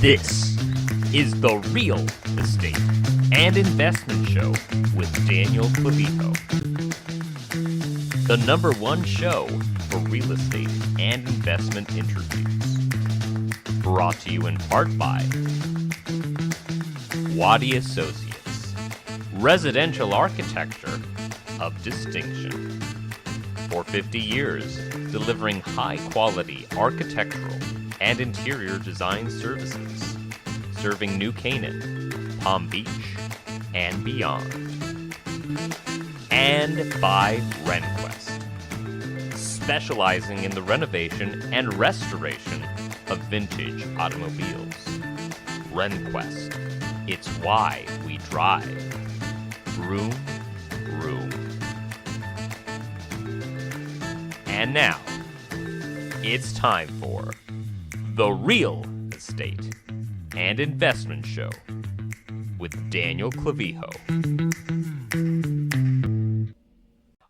This is The Real Estate and Investment Show with Daniel Clavijo. The #1 show for real estate and investment interviews. Brought to you in part by Wadi Associates, residential architecture of distinction. For 50 years, delivering high-quality architectural and interior design services, serving New Canaan, Palm Beach, and beyond. And by RenQuest, specializing in the renovation and restoration of vintage automobiles. RenQuest, it's why we drive. Room. And now, it's time for The Real Estate and Investment Show with Daniel Clavijo.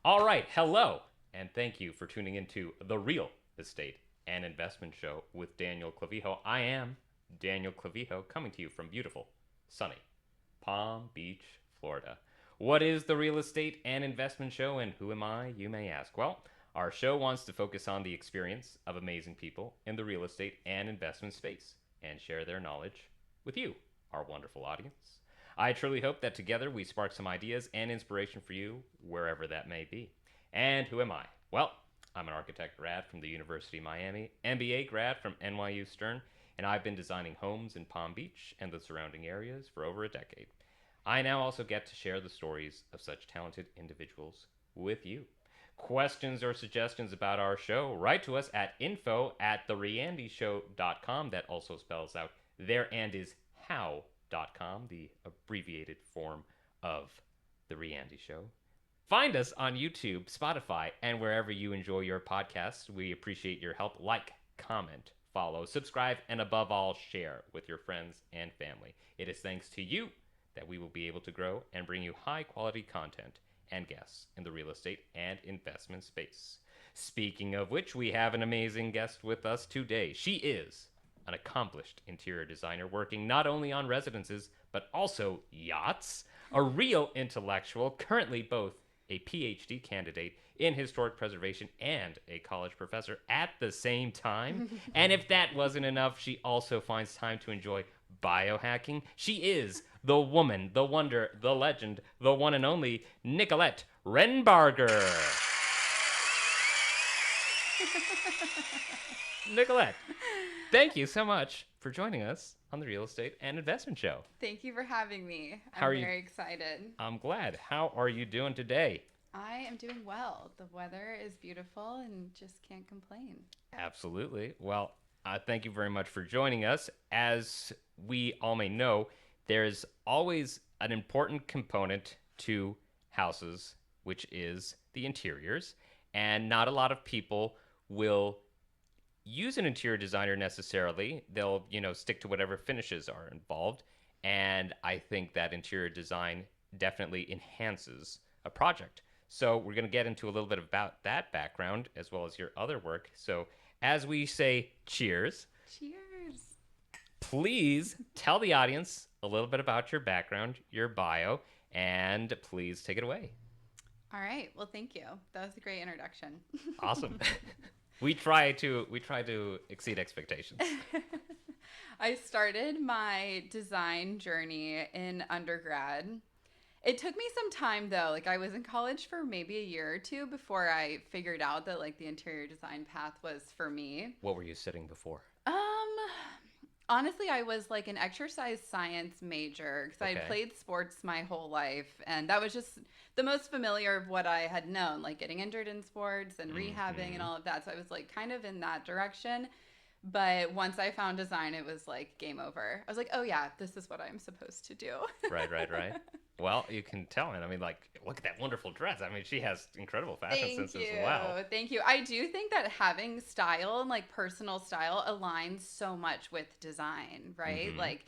All right, hello, and thank you for tuning into The Real Estate and Investment Show with Daniel Clavijo. I am Daniel Clavijo, coming to you from beautiful, sunny Palm Beach, Florida. What is The Real Estate and Investment Show, and who am I, you may ask? Well, our show wants to focus on the experience of amazing people in the real estate and investment space and share their knowledge with you, our wonderful audience. I truly hope that together we spark some ideas and inspiration for you, wherever that may be. And who am I? Well, I'm an architect grad from the University of Miami, MBA grad from NYU Stern, and I've been designing homes in Palm Beach and the surrounding areas for over a decade. I now also get to share the stories of such talented individuals with you. Questions or suggestions about our show, write to us at info@TheReandyShow.com. That also spells out thereandishow.com, the abbreviated form of The Reandy Show. Find us on YouTube, Spotify, and wherever you enjoy your podcasts. We appreciate your help. Like, comment, follow, subscribe, and above all, share with your friends and family. It is thanks to you that we will be able to grow and bring you high-quality content and guests in the real estate and investment space. Speaking of which, we have an amazing guest with us today. She is an accomplished interior designer working not only on residences, but also yachts, a real intellectual, currently both a PhD candidate in historic preservation and a college professor at the same time. And if that wasn't enough, she also finds time to enjoy biohacking. She is the woman, the wonder, the legend, the one and only Nicolette Renbarger. Nicolette, thank you so much for joining us on the Real Estate and Investment Show. Thank you for having me. How I'm are you? very excited. I'm glad. How are you doing today? I am doing well. The weather is beautiful and just can't complain. Absolutely. Well, thank you very much for joining us. As we all may know, there's always an important component to houses, which is the interiors. And not a lot of people will use an interior designer necessarily. They'll, stick to whatever finishes are involved. And I think that interior design definitely enhances a project. So we're going to get into a little bit about that background as well as your other work. So as we say cheers. Cheers. Please tell the audience a little bit about your background, your bio, and please take it away. All right. Well, thank you. That was a great introduction. Awesome. We try to exceed expectations. I started my design journey in undergrad. It took me some time though. Like I was in college for maybe a year or two before I figured out that like the interior design path was for me. What were you studying before? Honestly, I was like an exercise science major because I played sports my whole life, and that was just the most familiar of what I had known, like getting injured in sports and rehabbing and all of that. So I was like kind of in that direction. But once I found design, it was like game over. I was like, oh yeah, this is what I'm supposed to do. Right. Well, you can tell. And I mean, like, look at that wonderful dress. I mean, she has incredible fashion sense as well. Thank you. I do think that having style and like personal style aligns so much with design, right? Like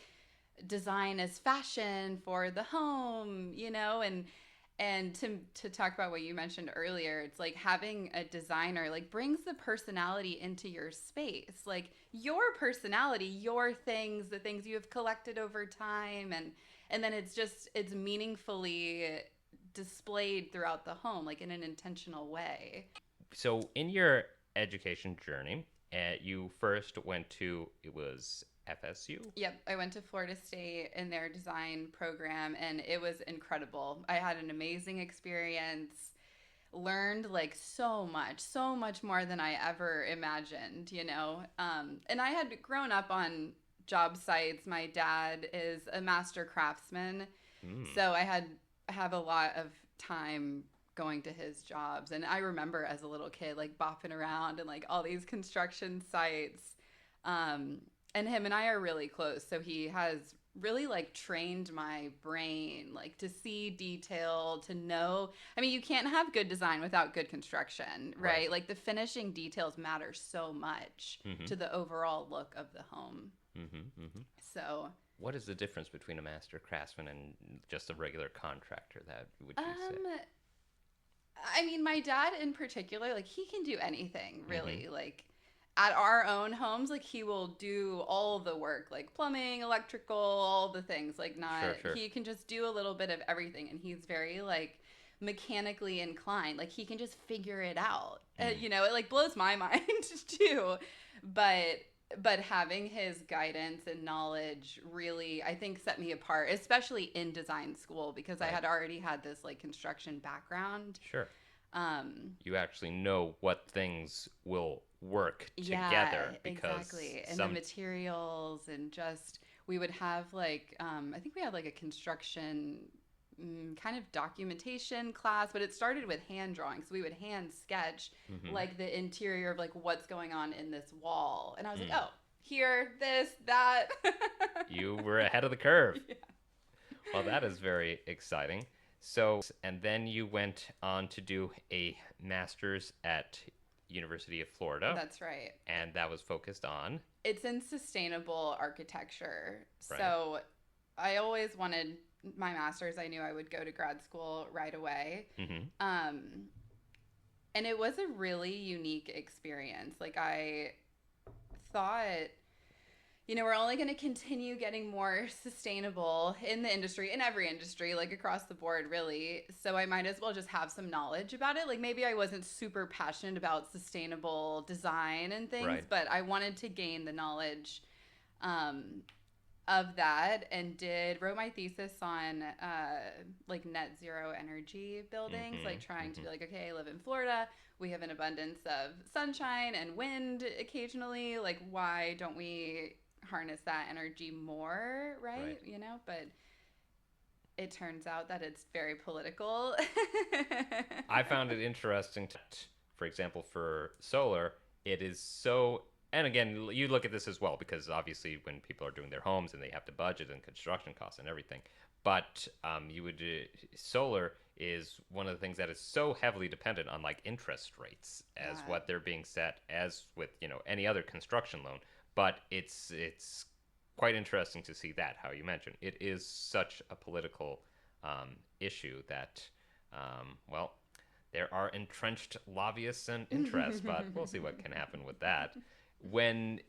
design is fashion for the home, and And to talk about what you mentioned earlier, it's like having a designer like brings the personality into your space, like your personality, your things, the things you have collected over time, and then it's meaningfully displayed throughout the home, like in an intentional way. So in your education journey, you first went to, it was FSU? Yep, I went to Florida State in their design program and it was incredible. I had an amazing experience, learned like so much more than I ever imagined, you know. And I had grown up on job sites. My dad is a master craftsman, so have a lot of time going to his jobs. And I remember as a little kid like bopping around and like all these construction sites. Um, and him and I are really close. So he has really like trained my brain like to see detail, to know. I mean, you can't have good design without good construction, right? Like the finishing details matter so much to the overall look of the home. So what is the difference between a master craftsman and just a regular contractor, that would you say? I mean, my dad in particular, like he can do anything really. Like at our own homes, like he will do all the work, like plumbing, electrical, all the things. Like not, Sure. he can just do a little bit of everything, and he's very like mechanically inclined. Like he can just figure it out. You know, it like blows my mind too. But having his guidance and knowledge really, I think, set me apart, especially in design school, because I had already had this like construction background. Sure. You actually know what things will work together, because exactly. And the materials, and just we would have like I think we had like a construction kind of documentation class, but it started with hand drawing. So we would hand sketch like the interior of like what's going on in this wall. And I was like, oh, here, this, that. You were ahead of the curve. Yeah. Well, that is very exciting. So, and then you went on to do a master's at University of Florida. That's right. And that was focused on? It's in sustainable architecture. Right. So I always wanted my master's. I knew I would go to grad school right away. And it was a really unique experience. Like I thought, you know, we're only going to continue getting more sustainable in the industry, in every industry, like across the board, really. So I might as well just have some knowledge about it. Like maybe I wasn't super passionate about sustainable design and things, but I wanted to gain the knowledge of that, and wrote my thesis on like net zero energy buildings, like trying to be like, okay, I live in Florida. We have an abundance of sunshine and wind occasionally. Like, why don't we harness that energy more, right? You know, but it turns out that it's very political. I found it interesting for example, for solar, it is so, and again, you look at this as well, because obviously when people are doing their homes and they have to budget and construction costs and everything, but solar is one of the things that is so heavily dependent on like interest rates as what they're being set, as with, you know, any other construction loan. But it's quite interesting to see that, how you mentioned. It is such a political issue that, well, there are entrenched lobbyists and interests, but we'll see what can happen with that. When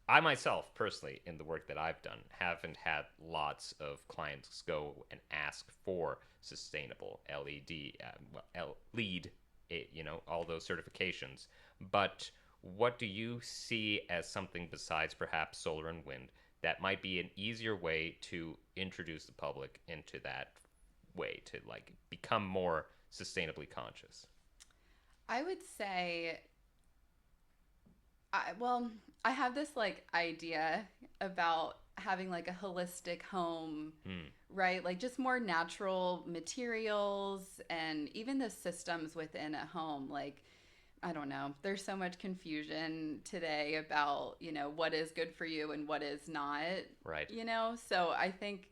I myself, personally, in the work that I've done, haven't had lots of clients go and ask for sustainable LED, LEED, you know, all those certifications. But what do you see as something besides perhaps solar and wind that might be an easier way to introduce the public into that way to like become more sustainably conscious? I would say, I have this like idea about having like a holistic home, right? Like just more natural materials, and even the systems within a home. Like, I don't know, there's so much confusion today about, you know, what is good for you and what is not. Right. You know, so I think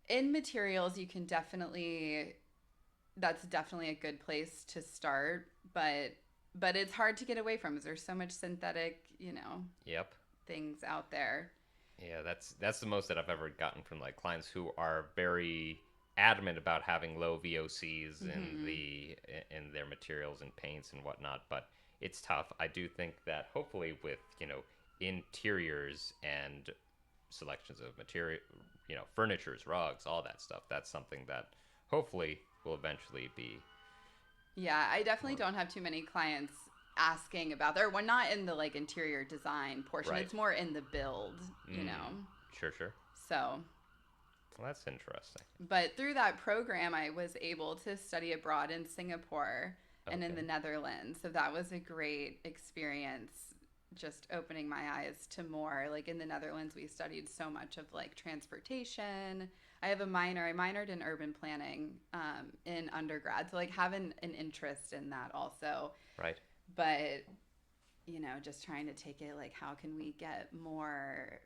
in materials you can definitely, that's definitely a good place to start, but it's hard to get away from, because there's so much synthetic, you know, things out there. Yeah, that's the most that I've ever gotten from like clients who are very adamant about having low VOCs Mm-hmm. in their materials and paints and whatnot, but it's tough. I do think that hopefully with, interiors and selections of material, furnitures, rugs, all that stuff, that's something that hopefully will eventually be Yeah, I definitely more don't have too many clients asking about their well, not in the like interior design portion. right. It's more in the build, you know. Sure, sure. So, Well, that's interesting. but through that program, I was able to study abroad in Singapore and in Okay. the Netherlands. So that was a great experience, just opening my eyes to more. Like in the Netherlands, we studied so much of like transportation. I have a minor. I minored in urban planning in undergrad, so like having an interest in that also. Right. But just trying to take it like how can we get more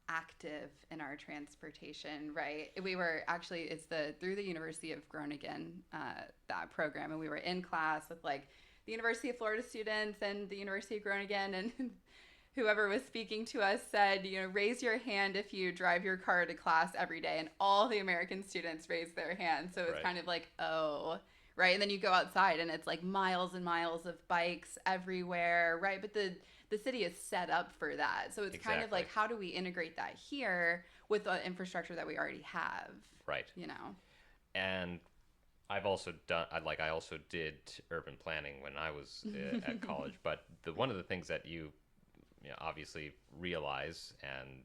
active in our transportation, right? We were actually, it's through the University of Groningen, that program, and we were in class with like the University of Florida students and the University of Groningen, and whoever was speaking to us said, raise your hand if you drive your car to class every day, and all the American students raised their hands. So it's Right. kind of like, oh, right. And then you go outside and it's like miles and miles of bikes everywhere, right? But the city is set up for that. So it's kind of Exactly. like, how do we integrate that here with the infrastructure that we already have? Right. You know? And I also did urban planning when I was at college, but one of the things that you obviously realize, and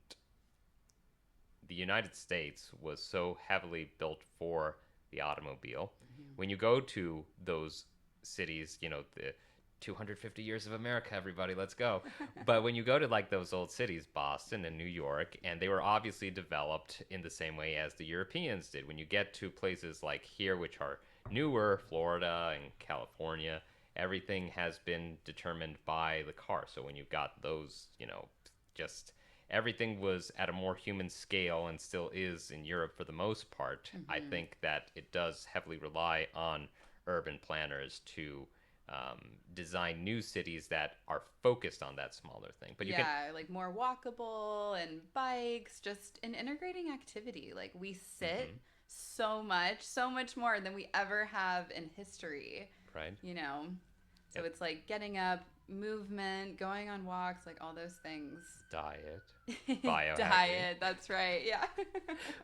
the United States was so heavily built for the automobile. When you go to those cities, the 250 years of America, everybody, let's go. But when you go to like those old cities, Boston and New York, and they were obviously developed in the same way as the Europeans did. When you get to places like here, which are newer, Florida and California, everything has been determined by the car. So when you've got those, just everything was at a more human scale and still is in Europe for the most part. I Mm-hmm. think that it does heavily rely on urban planners to design new cities that are focused on that smaller thing. But you can, Yeah, like more walkable and bikes, just an integrating activity. Like we sit mm-hmm, so much more than we ever have in history, right? you know? So Yep. it's like getting up, movement, going on walks, like all those things. Diet, biohacking. Diet, that's right. Yeah.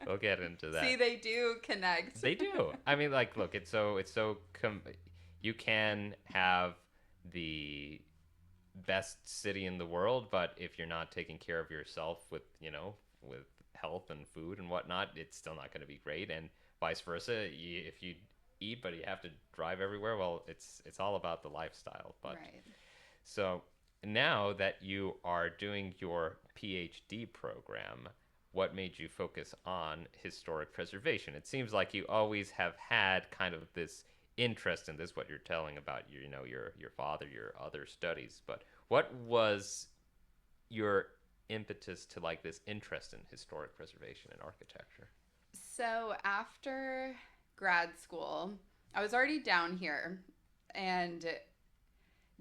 We'll get into See, that. they do connect. They do. I mean, like, look, you can have the best city in the world, but if you're not taking care of yourself with, with health and food and whatnot, it's still not going to be great. And vice versa, if you eat but you have to drive everywhere, well, it's all about the lifestyle. But Right. so now that you are doing your PhD program, what made you focus on historic preservation? It seems like you always have had kind of this interest in this, what you're telling about your father, your other studies, but what was your impetus to like this interest in historic preservation and architecture? So after grad school, I was already down here, and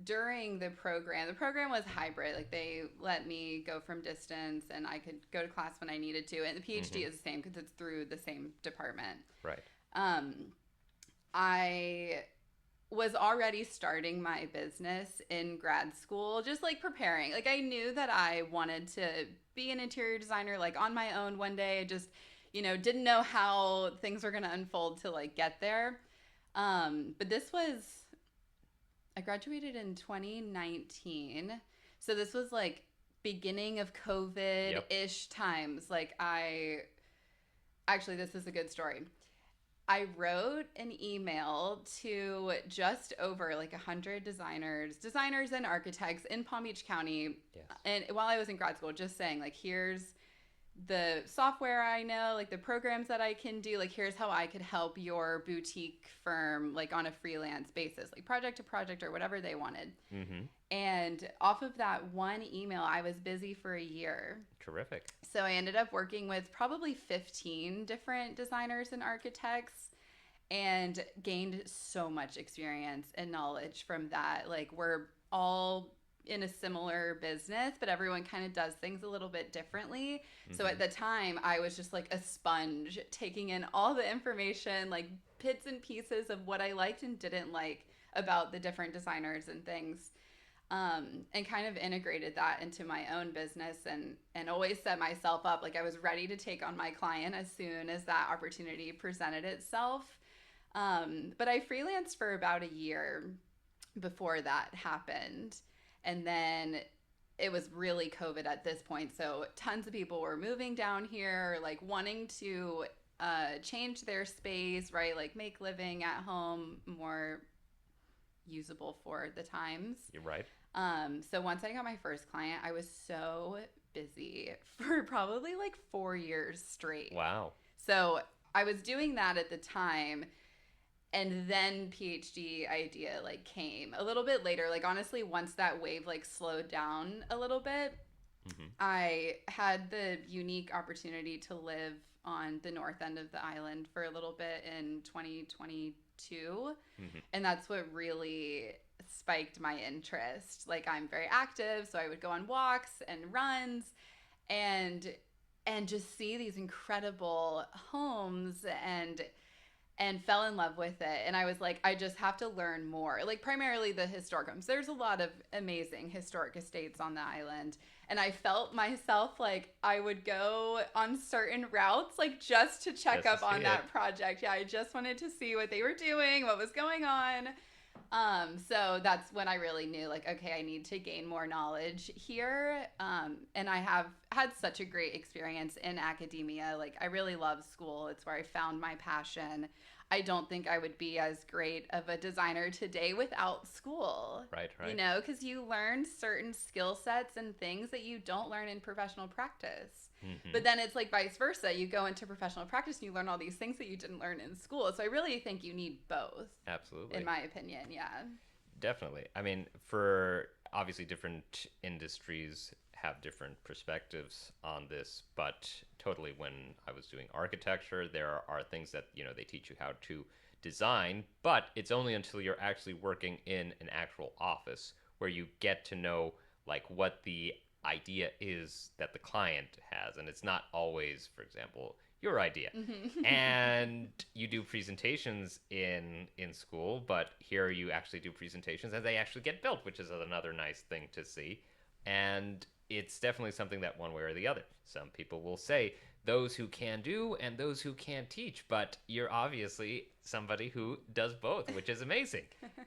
during the program was hybrid. Like they let me go from distance and I could go to class when I needed to. And the Mm-hmm. PhD is the same because it's through the same department. Right. Um, I was already starting my business in grad school, just like preparing. Like I knew that I wanted to be an interior designer like on my own one day. I just, didn't know how things were going to unfold to like get there. But I graduated in 2019. So this was like beginning of COVID Yep. ish times. Actually, this is a good story. I wrote an email to just over like 100 designers and architects in Palm Beach County. Yes. And while I was in grad school, just saying like, here's the software I know, like the programs that I can do, like here's how I could help your boutique firm like on a freelance basis, like project to project or whatever they wanted. Mm-hmm. And off of that one email, I was busy for a year. Terrific. So I ended up working with probably 15 different designers and architects and gained so much experience and knowledge from that. Like we're all in a similar business, but everyone kind of does things a little bit differently. So at the time, I was just like a sponge, taking in all the information, like bits and pieces of what I liked and didn't like about the different designers and things. And kind of integrated that into my own business, and always set myself up like I was ready to take on my client as soon as that opportunity presented itself. But I freelanced for about a year before that happened. And then it was really COVID at this point. So tons of people were moving down here, like wanting to change their space, right? Like make living at home more usable for the times. You're right. So once I got my first client, I was so busy for probably like 4 years straight. Wow. So I was doing that at the time. And then PhD idea like came a little bit later. Like honestly, once that wave like slowed down a little bit, I had the unique opportunity to live on the north end of the island for a little bit in 2022. And that's what really spiked my interest. Like I'm very active, so I would go on walks and runs and just see these incredible homes and fell in love with it. And I was like, I just have to learn more. Like primarily the historic homes. There's a lot of amazing historic estates on the island. And I felt myself like I would go on certain routes, like just to check up on that project. Yeah, I just wanted to see what they were doing, what was going on. So that's when I really knew like, okay, I need to gain more knowledge here. And I have had such a great experience in academia. Like I really love school. It's where I found my passion. I don't think I would be as great of a designer today without school. Right. You know, because you learn certain skill sets and things that you don't learn in professional practice. But then it's like vice versa. You go into professional practice and you learn all these things that you didn't learn in school. So I really think you need both. Absolutely. In my opinion, yeah. Definitely. I mean, for obviously different industries have different perspectives on this, but totally when I was doing architecture, there are things that, you know, they teach you how to design, but it's only until you're actually working in an actual office where you get to know like what the idea is that the client has. And it's not always, for example, your idea. And you do presentations in school, but here you actually do presentations and they actually get built, which is another nice thing to see. And it's definitely something that one way or the other. Some people will say those who can do and those who can teach, but you're obviously somebody who does both, which is amazing.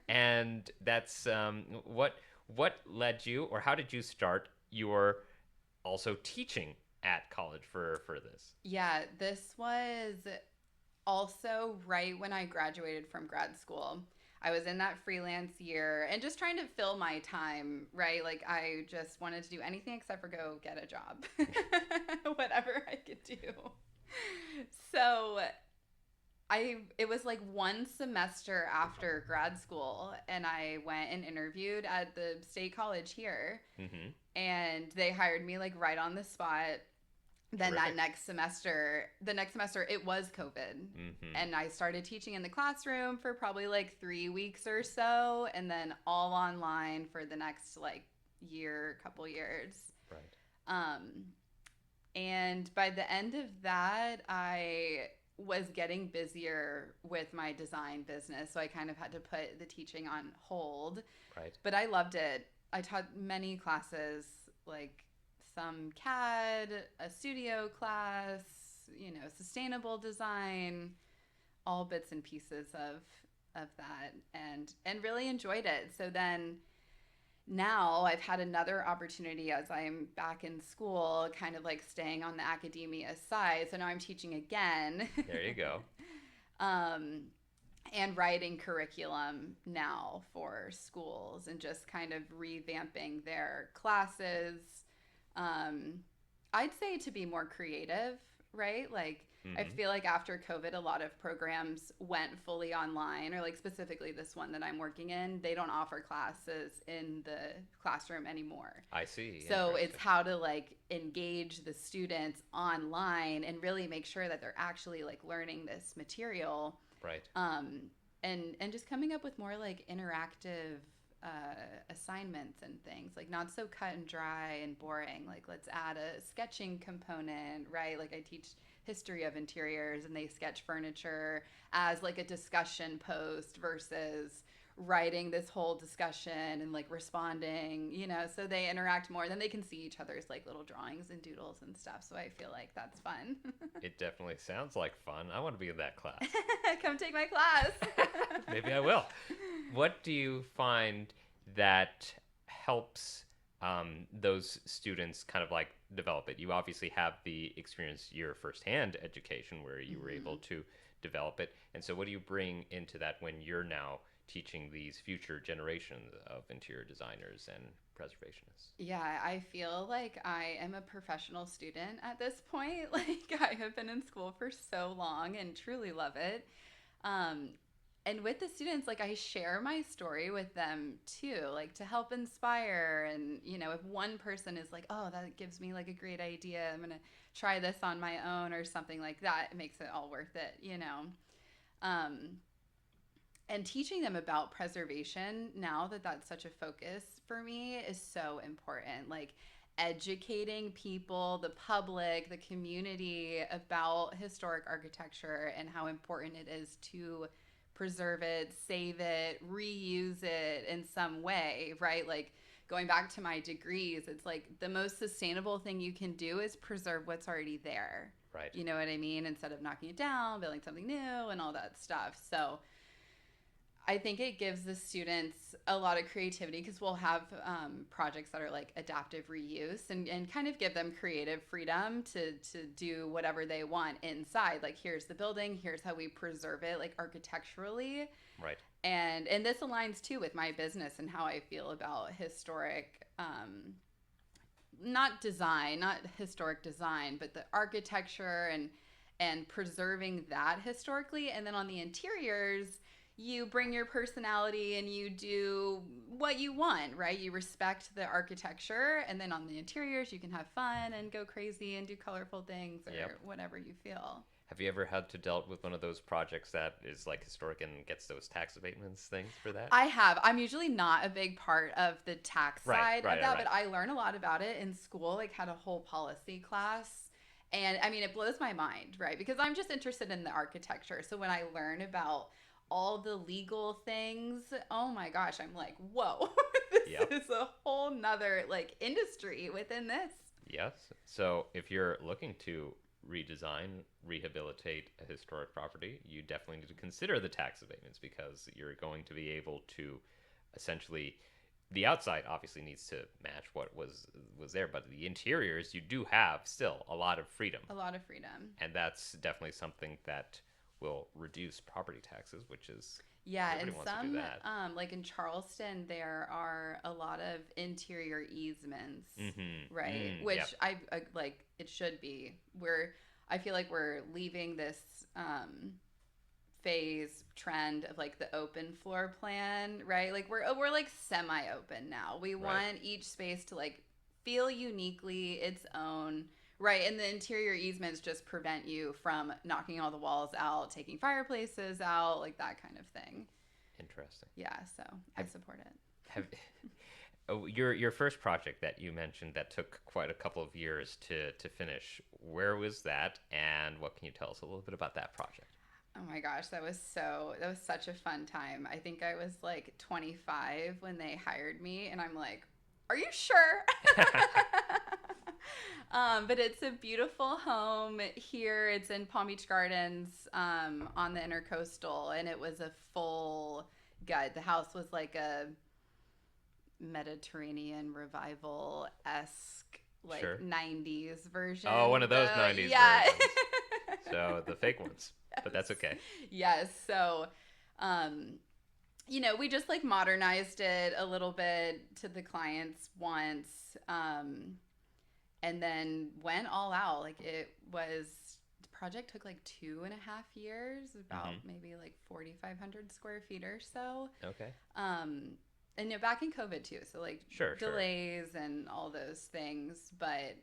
And that's what led you, or how did you start your also teaching at college for this? Yeah, this was also right when I graduated from grad school. I was in that freelance year and just trying to fill my time, right? Like I just wanted to do anything except for go get a job, whatever I could do. So it was like one semester after grad school, and I went and interviewed at the state college here, and they hired me like right on the spot. Then Terrific. The next semester, it was COVID. And I started teaching in the classroom for probably like 3 weeks or so, and then all online for the next like couple years. Right. And by the end of that, I was getting busier with my design business. So I kind of had to put the teaching on hold. Right. But I loved it. I taught many classes, like some CAD, a studio class, you know, sustainable design, all bits and pieces of that, and really enjoyed it. So then now I've had another opportunity as I'm back in school, kind of like staying on the academia side. So now I'm teaching again. There you go. And writing curriculum now for schools and just kind of revamping their classes. I'd say to be more creative, right? Like I feel like after COVID, a lot of programs went fully online, or like specifically this one that I'm working in, they don't offer classes in the classroom anymore. I see. So it's how to like engage the students online and really make sure that they're actually like learning this material. Right. And just coming up with more like interactive assignments and things, like not so cut and dry and boring. Like let's add a sketching component, right? Like I teach history of interiors and they sketch furniture as like a discussion post versus writing this whole discussion and like responding, so they interact more. Then they can see each other's like little drawings and doodles and stuff. So I feel like that's fun. It definitely sounds like fun. I want to be in that class. Come take my class. Maybe I will. What do you find that helps those students kind of like develop it? You obviously have the experience, your firsthand education where you were able to develop it. And so what do you bring into that when you're now teaching these future generations of interior designers and preservationists? Yeah, I feel like I am a professional student at this point. Like I have been in school for so long and truly love it. And with the students, like I share my story with them too, like to help inspire. And, if one person is like, oh, that gives me like a great idea, I'm going to try this on my own or something like that, it makes it all worth it. And teaching them about preservation now that that's such a focus for me is so important. Like educating people, the public, the community about historic architecture and how important it is to preserve it, save it, reuse it in some way, right? Like going back to my degrees, it's like the most sustainable thing you can do is preserve what's already there. Right. You know what I mean? Instead of knocking it down, building something new and all that stuff. So I think it gives the students a lot of creativity because we'll have projects that are like adaptive reuse and kind of give them creative freedom to do whatever they want inside. Like, here's the building, here's how we preserve it, like architecturally. Right. And this aligns too with my business and how I feel about historic, not historic design, but the architecture and preserving that historically. And then on the interiors, you bring your personality and you do what you want, right? You respect the architecture, and then on the interiors, you can have fun and go crazy and do colorful things or whatever you feel. Have you ever had to dealt with one of those projects that is like historic and gets those tax abatements things for that? I have. I'm usually not a big part of the tax side of that, but I learn a lot about it in school, like had a whole policy class. And I mean, it blows my mind, right? Because I'm just interested in the architecture. So when I learn about all the legal things, oh my gosh, I'm like, whoa, this is a whole nother like industry within this. Yes. So if you're looking to redesign, rehabilitate a historic property, you definitely need to consider the tax abatements because you're going to be able to essentially, the outside obviously needs to match what was there, but the interiors, you do have still a lot of freedom. A lot of freedom. And that's definitely something that will reduce property taxes, which is and some like in Charleston there are a lot of interior easements, right? Which I like, it should be. I feel like we're leaving this phase trend of like the open floor plan, right? Like we're like semi-open now. We want each space to like feel uniquely its own. Right, and the interior easements just prevent you from knocking all the walls out, taking fireplaces out, like that kind of thing. Interesting. Yeah, so I support it. Your first project that you mentioned that took quite a couple of years to finish, where was that, and what can you tell us a little bit about that project? Oh my gosh, that was such a fun time. I think I was like 25 when they hired me, and I'm like, are you sure? But it's a beautiful home here. It's in Palm Beach Gardens on the Intercoastal, and it was a full gut. The house was like a Mediterranean revival-esque, like 90s version. Oh, one of those 90s versions. So the fake ones, but that's okay. Yes. So, we just like modernized it a little bit to the client's wants. And then went all out. Like the project took like 2.5 years, about maybe like 4,500 square feet or so. Okay. And back in COVID too. So like delays and all those things. But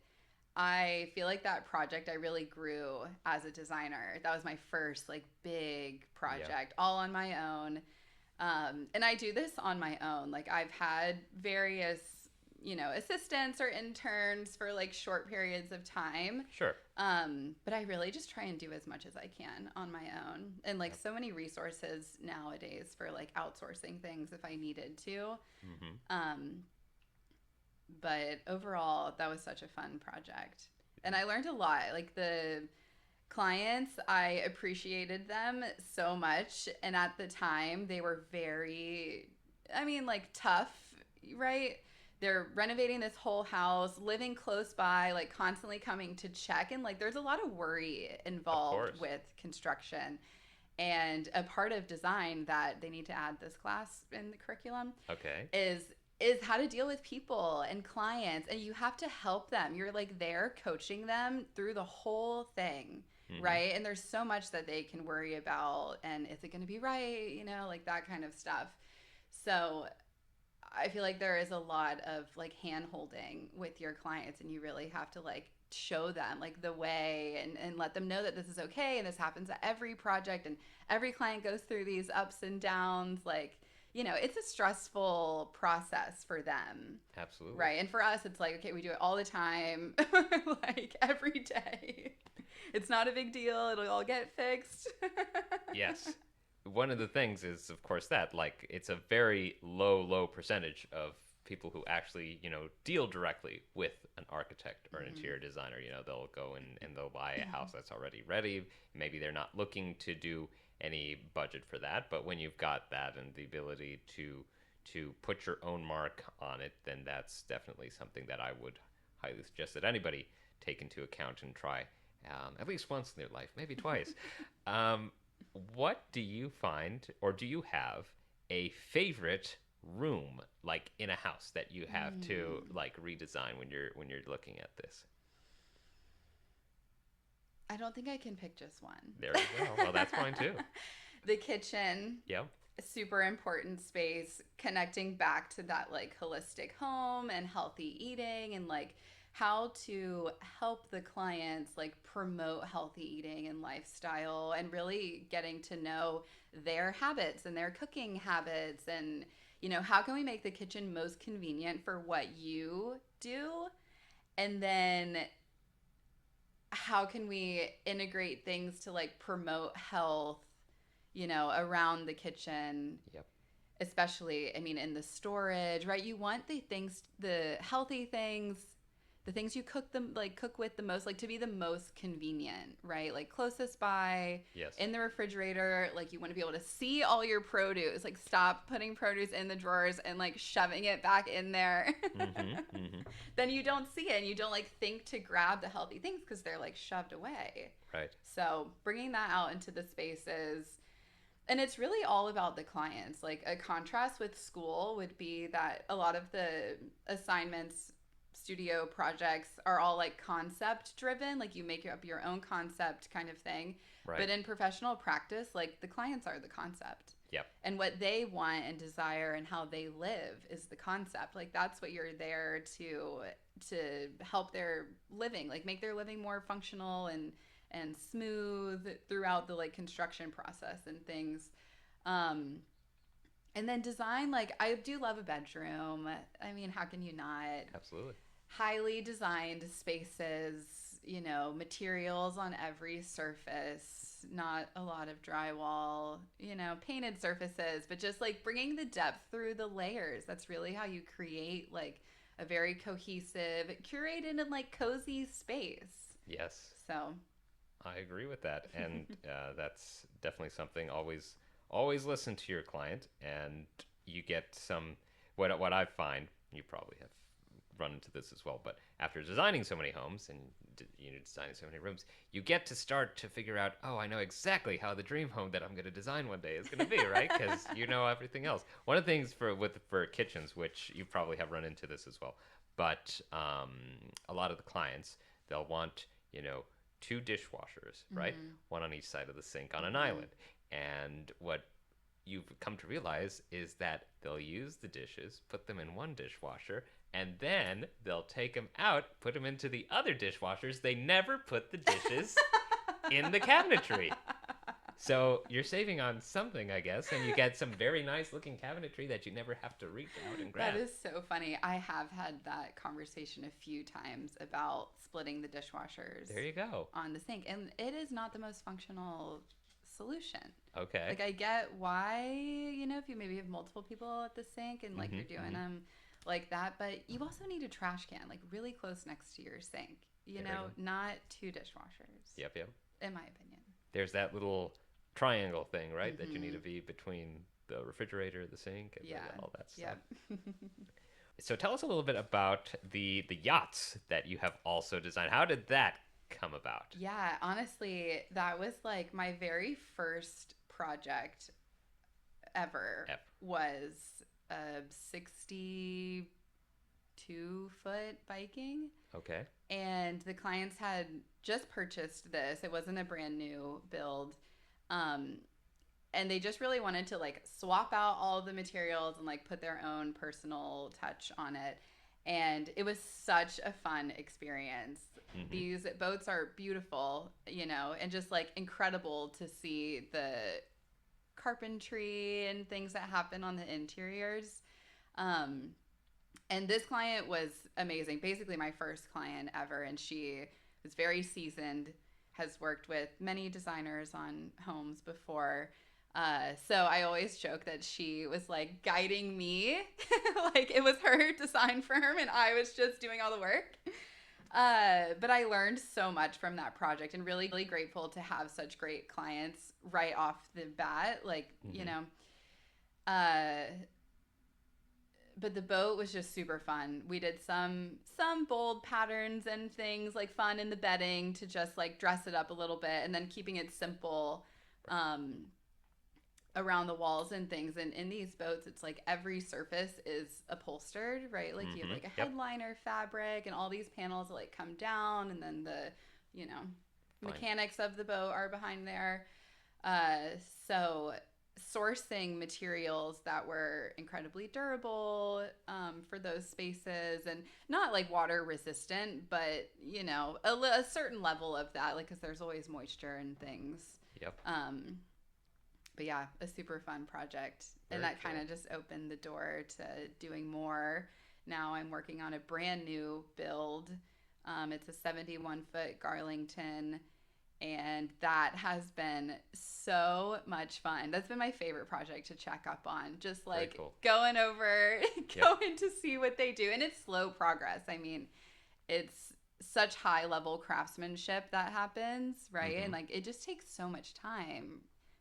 I feel like that project, I really grew as a designer. That was my first like big project, all on my own. And I do this on my own. Like I've had various, assistants or interns for like short periods of time. Sure. But I really just try and do as much as I can on my own. And like so many resources nowadays for like outsourcing things if I needed to. But overall, that was such a fun project. And I learned a lot. Like the clients, I appreciated them so much. And at the time, they were very, tough, right? They're renovating this whole house, living close by, like constantly coming to check. And like there's a lot of worry involved with construction. And a part of design that they need to add this class in the curriculum is how to deal with people and clients, and you have to help them. You're like there coaching them through the whole thing, right? And there's so much that they can worry about, and is it going to be right, like that kind of stuff. So I feel like there is a lot of like hand holding with your clients, and you really have to like show them like the way and let them know that this is okay, and this happens at every project, and every client goes through these ups and downs. Like, it's a stressful process for them. Absolutely. Right. And for us, it's like, okay, we do it all the time, like every day. It's not a big deal. It'll all get fixed. Yes. One of the things is, of course, that like it's a very low percentage of people who actually, deal directly with an architect or an interior designer. They'll go and they'll buy a house that's already ready. Maybe they're not looking to do any budget for that, but when you've got that and the ability to put your own mark on it, then that's definitely something that I would highly suggest that anybody take into account and try at least once in their life, maybe twice. What do you find, or do you have a favorite room like in a house that you have to like redesign when you're looking at this? I don't think I can pick just one. There you go. Well, that's fine too. The kitchen. Yep. Super important space, connecting back to that like holistic home and healthy eating, and like how to help the clients like promote healthy eating and lifestyle, and really getting to know their habits and their cooking habits, and how can we make the kitchen most convenient for what you do, and then how can we integrate things to like promote health, around the kitchen. Yep. Especially, in the storage, right? You want the healthy things, the things you cook with the most, like to be the most convenient, right? Like closest by, yes, in the refrigerator. Like you want to be able to see all your produce. Like stop putting produce in the drawers and like shoving it back in there. Then you don't see it, and you don't like think to grab the healthy things because they're like shoved away. Right. So bringing that out into the spaces. And it's really all about the clients. Like a contrast with school would be that a lot of the assignments, studio projects are all like concept driven. Like you make up your own concept kind of thing. Right. But in professional practice, like the clients are the concept. Yep. And what they want and desire and how they live is the concept. Like that's what you're there to help their living, like make their living more functional and smooth throughout the like construction process and things. And then design, like I do love a bedroom. How can you not? Absolutely. Highly designed spaces, materials on every surface, not a lot of drywall, painted surfaces, but just like bringing the depth through the layers. That's really how you create like a very cohesive, curated and like cozy space. Yes. So I agree with that, and that's definitely something. Always listen to your client, and you get some. What I find, you probably have run into this as well, but after designing so many homes and designing so many rooms, you get to start to figure out, oh, I know exactly how the dream home that I'm going to design one day is going to be, right? Because you know everything else. One of the things for kitchens, which you probably have run into this as well, but a lot of the clients, they'll want 2 dishwashers, right? One on each side of the sink on an island. And what you've come to realize is that they'll use the dishes, put them in one dishwasher, and then they'll take them out, put them into the other dishwashers. They never put the dishes in the cabinetry. So you're saving on something, I guess, and you get some very nice looking cabinetry that you never have to reach out and grab. That is so funny. I have had that conversation a few times about splitting the dishwashers There you go. on the sink, and it is not the most functional solution. Okay. Like, I get why, if you maybe have multiple people at the sink and like you're doing them like that, but you also need a trash can like really close next to your sink, not two dishwashers. Yep. In my opinion. There's that little triangle thing, right? That you need to be between the refrigerator, the sink, and all that stuff. Yep. So tell us a little bit about the yachts that you have also designed. How did that come about? Yeah, honestly, that was like my very first project ever. Was a 62-foot Viking. Okay. And the clients had just purchased this. It wasn't a brand new build. And they just really wanted to like swap out all of the materials and like put their own personal touch on it. And it was such a fun experience. These boats are beautiful, and just like incredible to see the carpentry and things that happen on the interiors. And this client was amazing. Basically my first client ever. And she was very seasoned, has worked with many designers on homes before. So I always joke that she was like guiding me, like it was her design firm and I was just doing all the work. But I learned so much from that project and really, really grateful to have such great clients right off the bat. Like, but the boat was just super fun. We did some bold patterns and things like fun in the bedding to just like dress it up a little bit, and then keeping it simple around the walls and things. And in these boats, it's like every surface is upholstered, right? Like you have like a headliner fabric and all these panels that like come down, and then the mechanics of the boat are behind there. So sourcing materials that were incredibly durable for those spaces, and not like water resistant, but a certain level of that, like, because there's always moisture and things. But yeah, a super fun project. And that kind of just opened the door to doing more. Now I'm working on a brand new build. It's a 71-foot Garlington. And that has been so much fun. That's been my favorite project to check up on. Just like going over, going to see what they do. And it's slow progress. I mean, it's such high level craftsmanship that happens, right? And like it just takes so much time.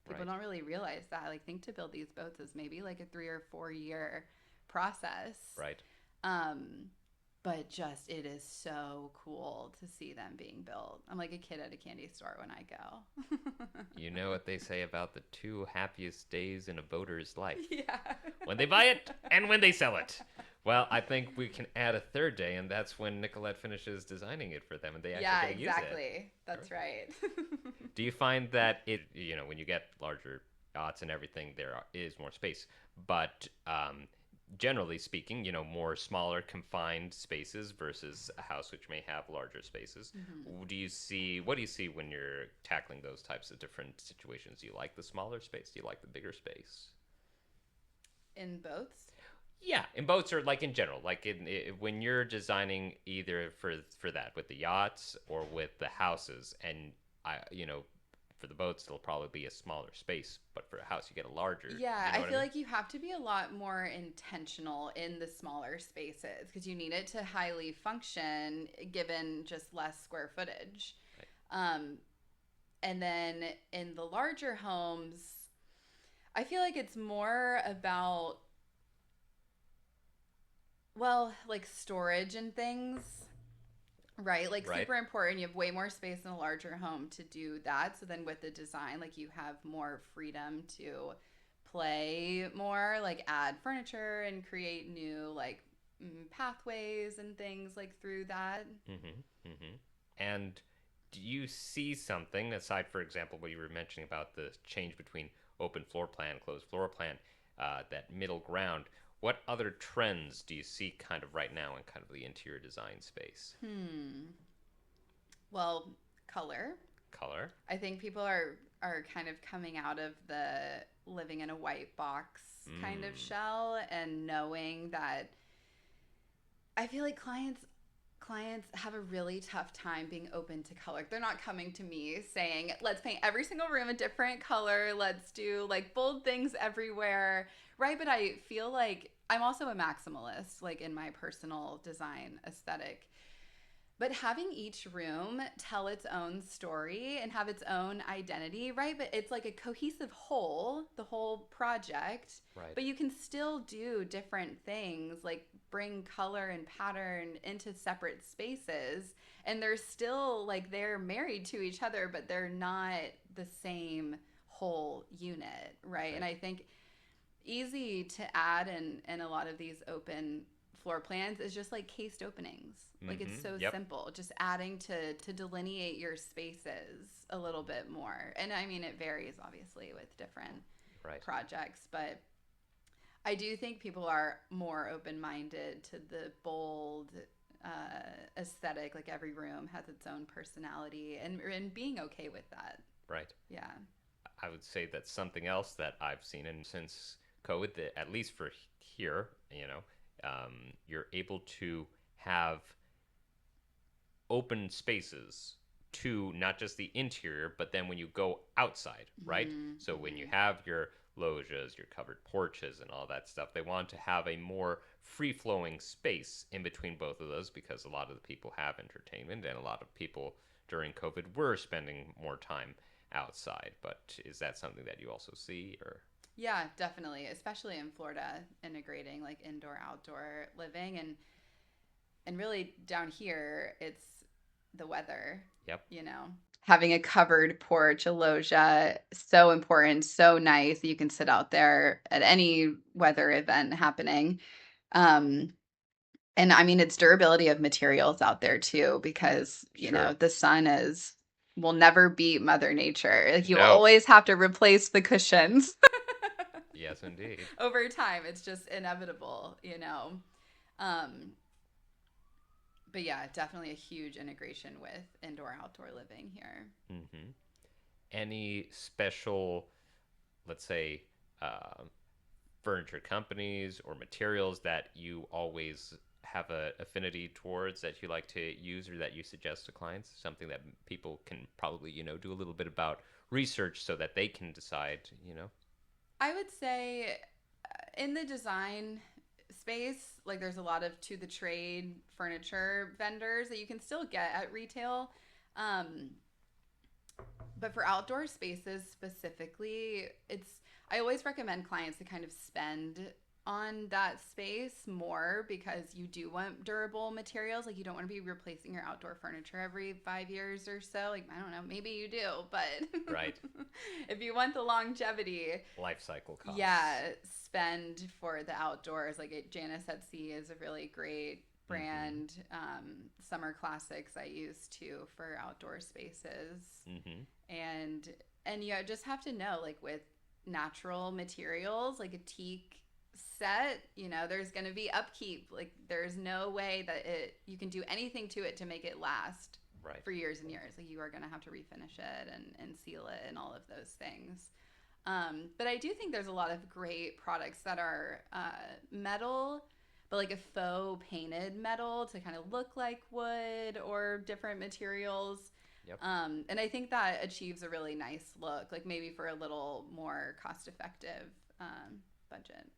People don't really realize that. Like, think to build these boats is maybe like a 3 or 4 year process. Right. But just, it is so cool to see them being built. I'm like a kid at a candy store when I go. You know what they say about the 2 happiest days in a boater's life? Yeah. When they buy it and when they sell it. Well, I think we can add a 3rd day, and that's when Nicolette finishes designing it for them and they actually use it. Yeah, exactly. That's right. Do you find that it, when you get larger yachts and everything, there is more space, but generally speaking, more smaller confined spaces versus a house which may have larger spaces. What do you see when you're tackling those types of different situations? Do you like the smaller space? Do you like the bigger space? In boats? Yeah, in boats, or like in general, like when you're designing either for that with the yachts or with the houses, and for the boats it'll probably be a smaller space, but for a house you get a larger. Yeah, I feel like you have to be a lot more intentional in the smaller spaces because you need it to highly function given just less square footage. Right. And then in the larger homes, I feel like it's more about, well, like storage and things, right? Like super important. You have way more space in a larger home to do that. So then with the design, like you have more freedom to play more, like add furniture and create new like pathways and things like through that. And do you see something aside, for example, what you were mentioning about the change between open floor plan, closed floor plan, that middle ground? What other trends do you see kind of right now in kind of the interior design space? Well, color. Color. I think people are are kind of coming out of the living in a white box kind of shell, and knowing that I feel like clients have a really tough time being open to color. They're not coming to me saying, let's paint every single room a different color, let's do like bold things everywhere, right? But I feel like I'm also a maximalist, like in my personal design aesthetic. But having each room tell its own story and have its own identity, right? But it's like a cohesive whole, the whole project. Right. But you can still do different things, like bring color and pattern into separate spaces. And they're still like they're married to each other, but they're not the same whole unit, right? And I think easy to add in a lot of these open floor plans is just like cased openings. Like it's so simple, just adding to delineate your spaces a little bit more. And I mean, it varies obviously with different projects, but I do think people are more open-minded to the bold aesthetic. Like every room has its own personality, and being okay with that. Right. Yeah. I would say that's something else that I've seen, and since COVID, at least for here, you're able to have open spaces to not just the interior, but then when you go outside, right? So when you have your loggias, your covered porches, and all that stuff, they want to have a more free-flowing space in between both of those, because a lot of the people have entertainment, and a lot of people during COVID were spending more time outside. But is that something that you also see, or? Yeah, definitely, especially in Florida, integrating like indoor outdoor living, and really down here it's the weather. Yep. Having a covered porch, a loggia, so important, so nice. You can sit out there at any weather event happening. And I mean, it's durability of materials out there too, because the sun will never beat Mother Nature. Like you always have to replace the cushions. Yes, indeed. Over time, it's just inevitable, But yeah, definitely a huge integration with indoor-outdoor living here. Mm-hmm. Any special, let's say, furniture companies or materials that you always have an affinity towards that you like to use, or that you suggest to clients? Something that people can probably, do a little bit about research so that they can decide, I would say in the design space, like there's a lot of to the trade furniture vendors that you can still get at retail. But for outdoor spaces specifically, I always recommend clients to kind of spend on that space more, because you do want durable materials. Like you don't want to be replacing your outdoor furniture every 5 years or so. Like, I don't know, maybe you do, but right. If you want the longevity, life cycle costs. Yeah, spend for the outdoors. Like Janice at Sea is a really great brand. Summer Classics I use too for outdoor spaces. And you just have to know, like with natural materials, like a teak set, there's going to be upkeep. Like there's no way that you can do anything to it to make it last for years and years. Like you are going to have to refinish it and seal it and all of those things. But I do think there's a lot of great products that are metal, but like a faux painted metal to kind of look like wood or different materials. And I think that achieves a really nice look, like maybe for a little more cost-effective budget.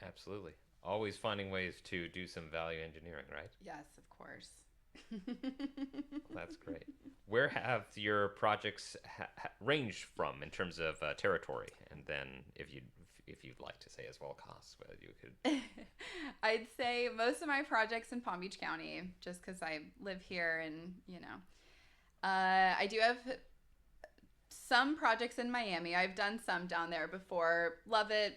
Absolutely. Always finding ways to do some value engineering, right? Yes, of course. Well, that's great. Where have your projects ranged from in terms of territory, and then if you'd like to say as well costs, whether you could. I'd say most of my projects in Palm Beach County, just because I live here, and I do have some projects in Miami. I've done some down there before. Love it.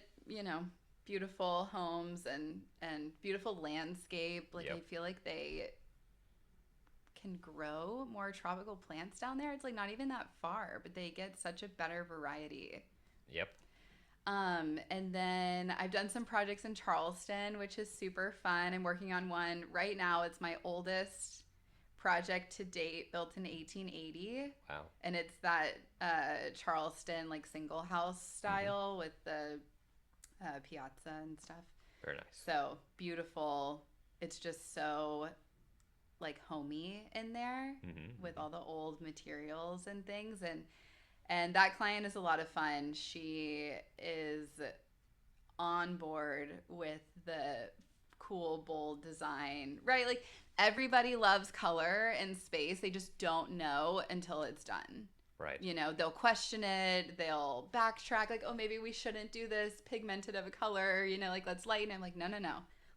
Beautiful homes and beautiful landscape. Like I feel like they can grow more tropical plants down there. It's like not even that far, but they get such a better variety. And then I've done some projects in Charleston, which is super fun. I'm working on one right now. It's my oldest project to date, built in 1880. Wow. And it's that Charleston, like, single house style with the piazza and stuff. Very nice. So beautiful. It's just so, like, homey in there with all the old materials and things. And that client is a lot of fun. She is on board with the cool, bold design, right? Like, everybody loves color and space. They just don't know until it's done. Right. You know, they'll question it. They'll backtrack, like, oh, maybe we shouldn't do this pigmented of a color. You know, like, let's lighten it. I'm like, no.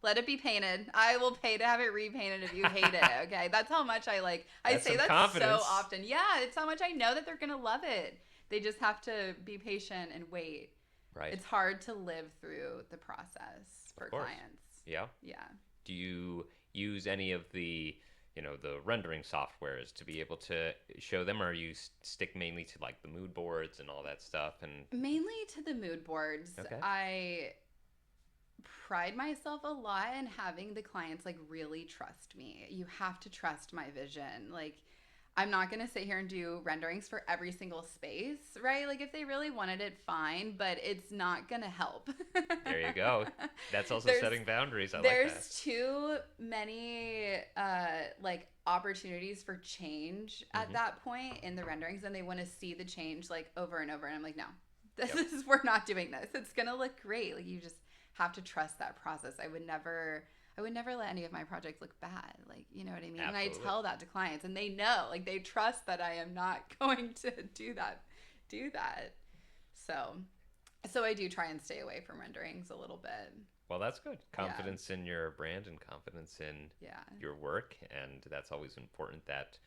Let it be painted. I will pay to have it repainted if you hate it. Okay. That's how much I like. I say that so often. Yeah. It's how much I know that they're going to love it. They just have to be patient and wait. Right. It's hard to live through the process for clients. Yeah. Yeah. Do you use any of the, the rendering softwares to be able to show them, or you stick mainly to, like, the mood boards and all that stuff? And mainly to the mood boards. Okay. I pride myself a lot in having the clients, like, really trust me. You have to trust my vision. Like, I'm not going to sit here and do renderings for every single space, right? Like, if they really wanted it, fine, but it's not going to help. There you go. That's also setting boundaries. I like that. There's too many, like, opportunities for change at that point in the renderings, and they want to see the change, like, over and over. And I'm like, no, we're not doing this. It's going to look great. Like, you just have to trust that process. I would never let any of my projects look bad. Like, you know what I mean? Absolutely. And I tell that to clients, and they know, like, they trust that I am not going to do that. So I do try and stay away from renderings a little bit. Well, that's good. Confidence in your brand and confidence in your work. And that's always important, that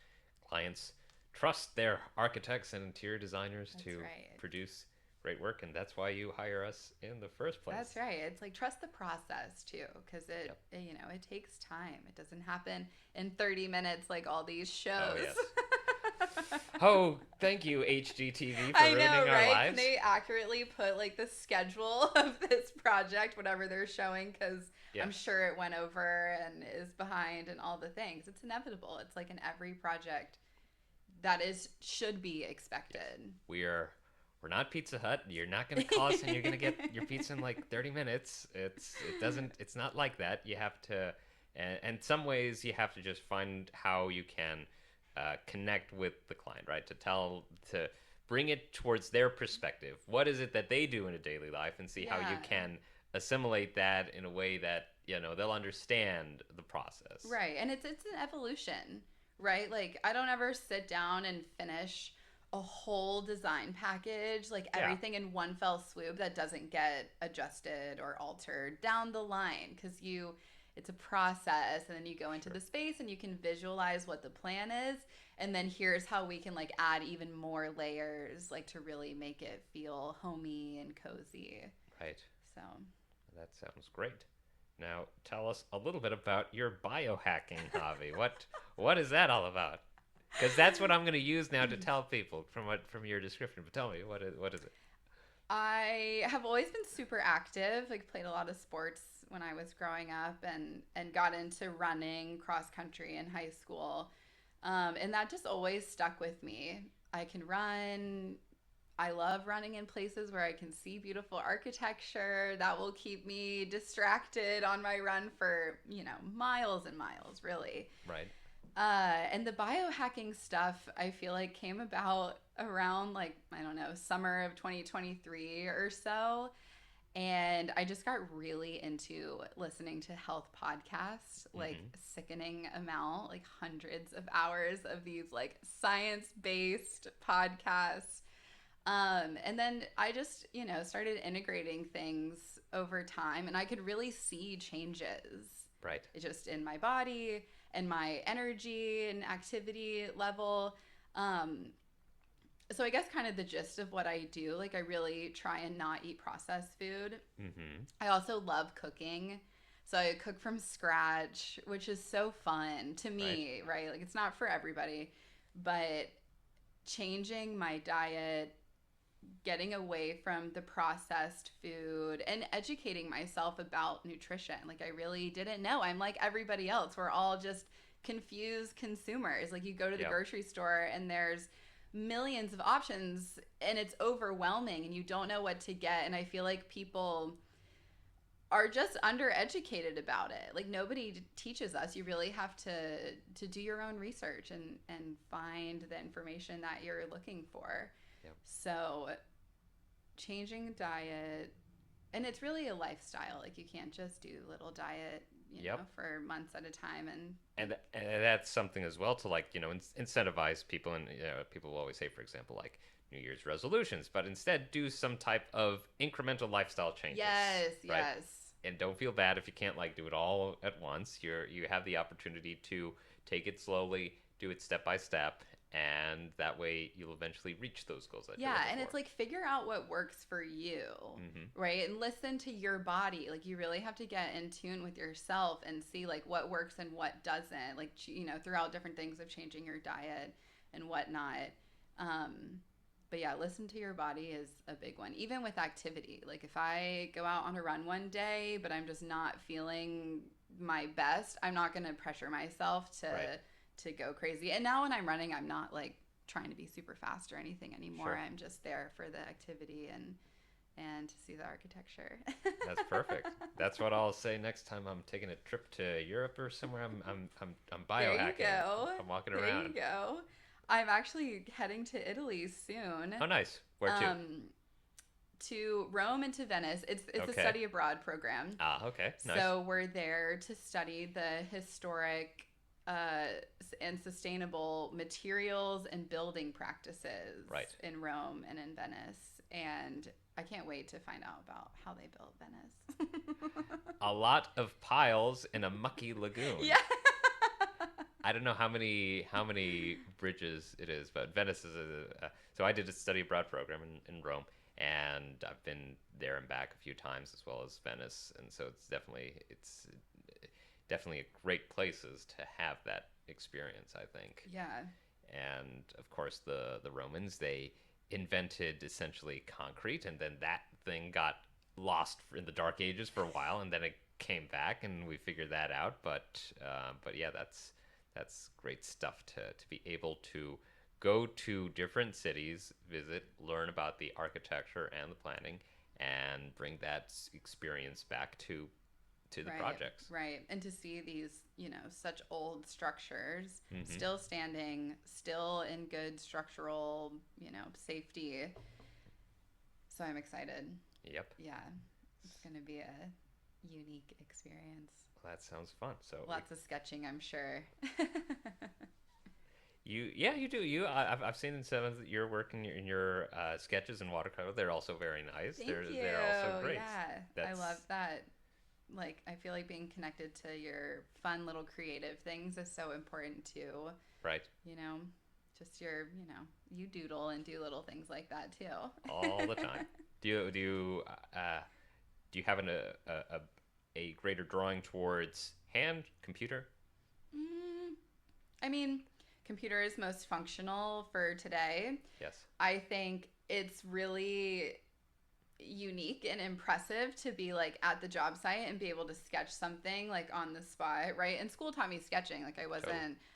clients trust their architects and interior designers to produce great work, and that's why you hire us in the first place. That's right. It's like, trust the process too, because it takes time. It doesn't happen in 30 minutes like all these shows. Oh, yes. Oh, thank you, HGTV, for ruining our lives. Can they accurately put, like, the schedule of this project, whatever they're showing, because I'm sure it went over and is behind and all the things. It's inevitable. It's like in every project that should be expected. We're not Pizza Hut. You're not going to call us and you're going to get your pizza in like 30 minutes. It's not like that. You have to, and some ways you have to just find how you can connect with the client, right? To bring it towards their perspective. What is it that they do in a daily life, and see how you can assimilate that in a way that, they'll understand the process. Right. And it's an evolution, right? Like, I don't ever sit down and finish a whole design package, like everything in one fell swoop that doesn't get adjusted or altered down the line, because it's a process, and then you go into the space and you can visualize what the plan is, and then here's how we can, like, add even more layers, like, to really make it feel homey and cozy. Right. So that sounds great. Now tell us a little bit about your biohacking hobby. What is that all about? Because that's what I'm going to use now to tell people from your description. But tell me, what is it? I have always been super active, like, played a lot of sports when I was growing up, and got into running cross country in high school. And that just always stuck with me. I can run. I love running in places where I can see beautiful architecture. That will keep me distracted on my run for, miles and miles, really. Right. And the biohacking stuff, I feel like, came about around, like, I don't know, summer of 2023 or so. And I just got really into listening to health podcasts, like, sickening amount, like hundreds of hours of these, like, science-based podcasts. And then I just, started integrating things over time, and I could really see changes. Right. Just in my body and my energy and activity level. So I guess kind of the gist of what I do, like, I really try and not eat processed food. I also love cooking. So I cook from scratch, which is so fun to me, right? Like, it's not for everybody, but changing my diet, getting away from the processed food, and educating myself about nutrition. Like, I really didn't know. I'm like everybody else. We're all just confuse consumers. Like you go to the Yep. grocery store and there's millions of options and it's overwhelming and you don't know what to get. And I feel like people are just undereducated about it. Like nobody teaches us. You really have to do your own research and find the information that you're looking for. Yep. So changing diet, and it's really a lifestyle. Like you can't just do little diet, you know, for months at a time. And that's something as well to like, you know, incentivize people. And people will always say, for example, like New Year's resolutions, but instead do some type of incremental lifestyle changes. Yes, right? yes. And don't feel bad if you can't like do it all at once. You have the opportunity to take it slowly, do it step by step, and that way you'll eventually reach those goals that you're looking and for. it's like figure out what works for you, right? And listen to your body. Like you really have to get in tune with yourself and see like what works and what doesn't. Like you know, throughout different things of changing your diet and whatnot. But yeah, listen to your body is a big one. Even with activity, like if I go out on a run one day, but I'm just not feeling my best, I'm not going to pressure myself to go crazy. And now when I'm running, I'm not like trying to be super fast or anything anymore. Sure. I'm just there for the activity and to see the architecture. That's perfect. That's what I'll say next time I'm taking a trip to Europe or somewhere. I'm biohacking. There you go. I'm walking around. There you go. I'm actually heading to Italy soon. Oh, nice. Where to? To Rome and to Venice. It's a study abroad program. Ah, okay. Nice. So we're there to study the historic and sustainable materials and building practices in Rome and in Venice. And I can't wait to find out about how they built Venice. A lot of piles in a mucky lagoon. Yeah. I don't know how many bridges it is, but Venice is so I did a study abroad program in Rome, and I've been there and back a few times as well as Venice, and so it's definitely a great places to have that experience, I think. Yeah. And of course the Romans, they invented essentially concrete, and then that thing got lost in the Dark Ages for a while, and then it came back and we figured that out, but yeah, that's great stuff to be able to go to different cities, visit, learn about the architecture and the planning, and bring that experience back to the projects. Right. And to see these, you know, such old structures still standing, still in good structural, you know, safety. So I'm excited. Yep. Yeah. It's going to be a unique experience. Well, that sounds fun. So lots of sketching, I'm sure. You do. I've seen in Sevens that you're working in your sketches and watercolor. They're also very nice. Thank you. They're also great. Yeah, I love that. Like, I feel like being connected to your fun little creative things is so important too. Right. You know, just you doodle and do little things like that too. All the time. Do you have a greater drawing towards hand, computer? I mean, computer is most functional for today. Yes. I think it's really unique and impressive to be like at the job site and be able to sketch something like on the spot, right? And school taught me sketching. Like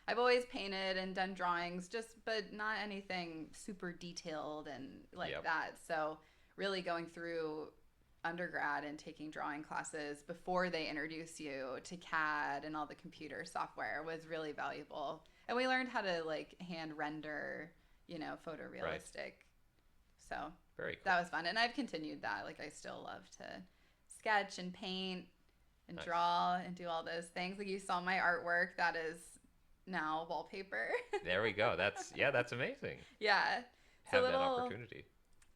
I've always painted and done drawings, but not anything super detailed and like that. So really going through undergrad and taking drawing classes before they introduce you to CAD and all the computer software was really valuable. And we learned how to like hand render, you know, photorealistic. Right. So very cool. That was fun. And I've continued that. Like I still love to sketch and paint and draw and do all those things. Like you saw my artwork, that is now wallpaper. There we go. That's amazing. Yeah. Have that opportunity.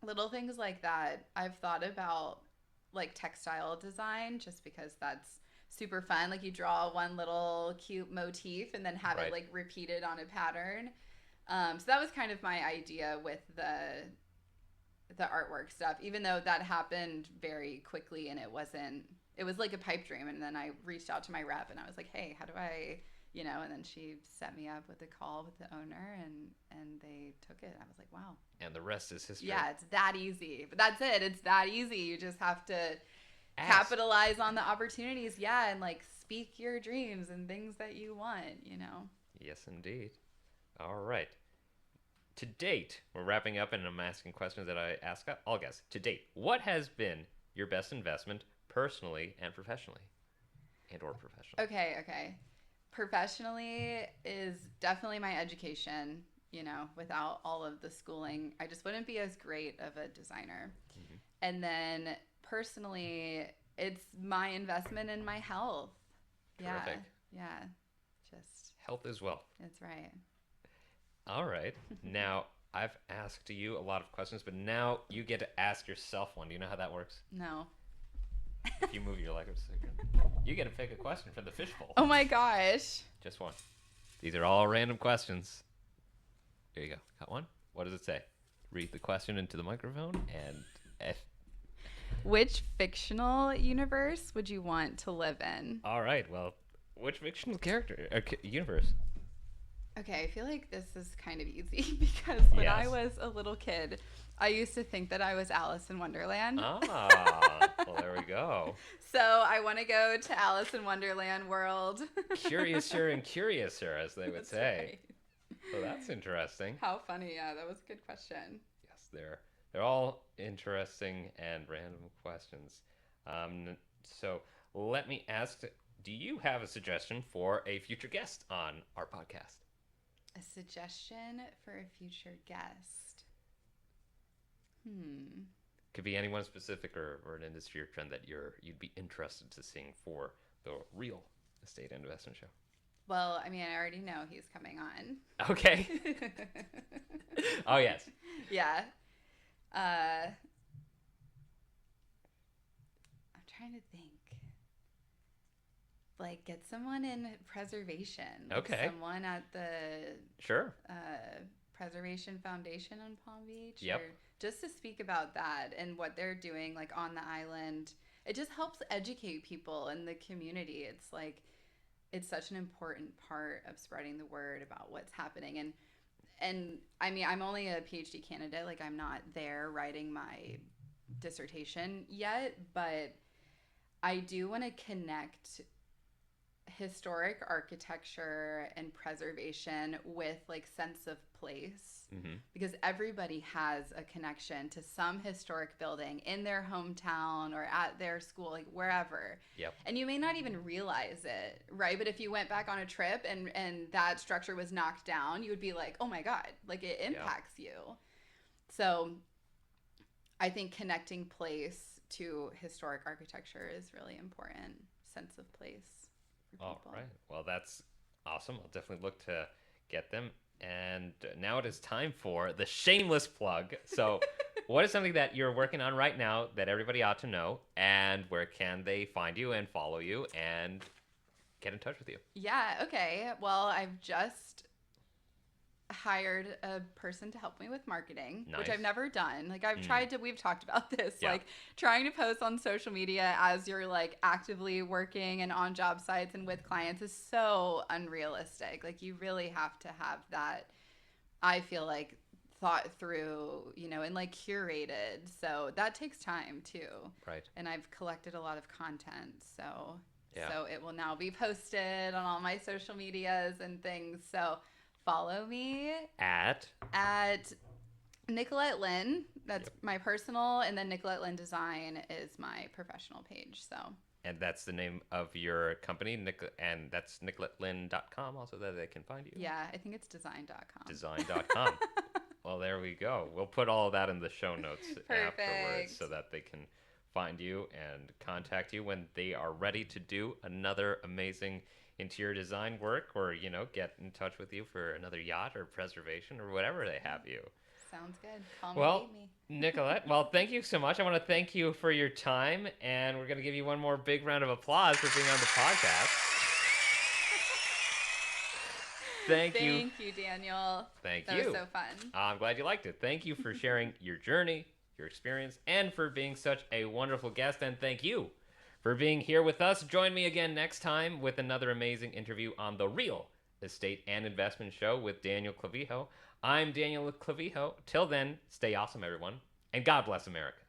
Little things like that. I've thought about like textile design just because that's super fun. Like you draw one little cute motif and then have it like repeated on a pattern. So that was kind of my idea with the artwork stuff, even though that happened very quickly and it was like a pipe dream. And then I reached out to my rep and I was like, hey, how do I, you know, and then she set me up with a call with the owner and they took it. I was like, wow. And the rest is history. Yeah, it's that easy. But that's it. It's that easy. You just have to capitalize on the opportunities. Yeah, and like speak your dreams and things that you want, you know. Yes, indeed. All right. To date, we're wrapping up, and I'm asking questions that I ask all guests. To date, what has been your best investment personally and professionally? And or professionally. Okay. Professionally is definitely my education. You know, without all of the schooling, I just wouldn't be as great of a designer. Mm-hmm. And then personally, it's my investment in my health. Terrific. Yeah. Just health as well. That's right. All right. Now, I've asked you a lot of questions, but now you get to ask yourself one. Do you know how that works? No. If you move your leg a second, you get to pick a question for the fishbowl. Oh my gosh. Just one. These are all random questions. Here you go. Got one? What does it say? Read the question into the microphone and... Which fictional universe would you want to live in? All right. Well, which fictional character or universe? Okay, I feel like this is kind of easy because when I was a little kid, I used to think that I was Alice in Wonderland. Ah, well, there we go. So I want to go to Alice in Wonderland world. Curiouser and curiouser, as they would say. Right. So that's interesting. How funny. Yeah, that was a good question. Yes, they're all interesting and random questions. So let me ask, do you have a suggestion for a future guest on our podcast? A suggestion for a future guest? Could be anyone specific or an industry or trend that you'd be interested to seeing for the Real Estate and Investment Show. Well, I mean, I already know he's coming on. Okay. Oh, yes. Yeah. I'm trying to think. Like, get someone in preservation. Okay. Someone at the Preservation Foundation on Palm Beach. Yep. Or just to speak about that and what they're doing, like, on the island. It just helps educate people in the community. It's like, it's such an important part of spreading the word about what's happening. And I mean, I'm only a PhD candidate. Like, I'm not there writing my dissertation yet, but I do want to connect historic architecture and preservation with like sense of place, because everybody has a connection to some historic building in their hometown or at their school, like wherever. Yep. And you may not even realize it, right? But if you went back on a trip and that structure was knocked down, you would be like, oh my God, like it impacts you. So I think connecting place to historic architecture is really important. Sense of place. All right. Well, that's awesome. I'll definitely look to get them. And now it is time for the shameless plug. So what is something that you're working on right now that everybody ought to know? And where can they find you and follow you and get in touch with you? Yeah. Okay. Well, I've just hired a person to help me with marketing, which I've never done. Like I've tried to, we've talked about this, like trying to post on social media as you're like actively working and on job sites and with clients is so unrealistic. Like you really have to have that, I feel like, thought through, you know, and like curated. So that takes time too. Right. And I've collected a lot of content. So it will now be posted on all my social medias and things. So follow me at Nicolette Lynn. That's my personal, and then Nicolette Lynn Design is my professional page. So. And that's the name of your company, and that's NicoletteLynn.com also that they can find you. Yeah, I think it's design.com. Design.com. Well, there we go. We'll put all of that in the show notes afterwards so that they can find you and contact you when they are ready to do another amazing interior design work, or, you know, get in touch with you for another yacht or preservation or whatever they have you. Sounds good. Call me, meet me. Nicolette, well, thank you so much. I want to thank you for your time, and we're going to give you one more big round of applause for being on the podcast. Thank you. Thank you, Daniel. Thank you. That was so fun. I'm glad you liked it. Thank you for sharing your journey, your experience, and for being such a wonderful guest, and thank you for being here with us. Join me again next time with another amazing interview on the Real Estate and Investment Show with Daniel Clavijo. I'm Daniel Clavijo. Till then, stay awesome, everyone, and God bless America.